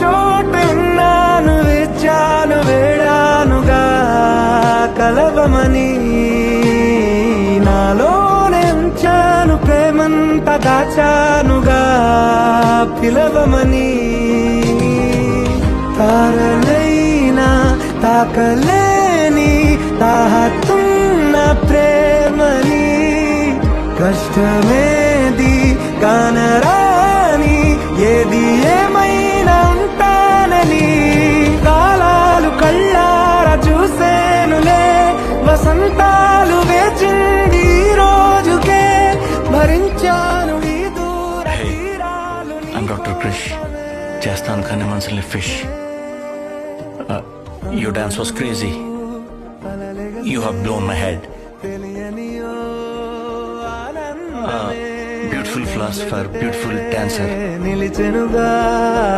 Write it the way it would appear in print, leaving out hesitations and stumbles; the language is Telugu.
చోటున్నాను వేచాను వేడానుగా కలవమని నాలోనే ఉంచాను ప్రేమంత దాచానుగా పిలవమని తారలైనా తాకలేని తాహతున్న ప్రేమని కష్టమేది కానరాని ఏది ఏమైనా ఉంటానని కాలాలు కళ్ళారా చూసేనులే వసంతాలు వేచింది ఈ రోజుకే భరించాను ఈ దూర తీరాలు I'm Dr. Krish. చేస్తాను కానీ మనసుని fish. Your dance was crazy. You have blown my head. Beautiful philosopher, beautiful dancer. నిలిచెనుగా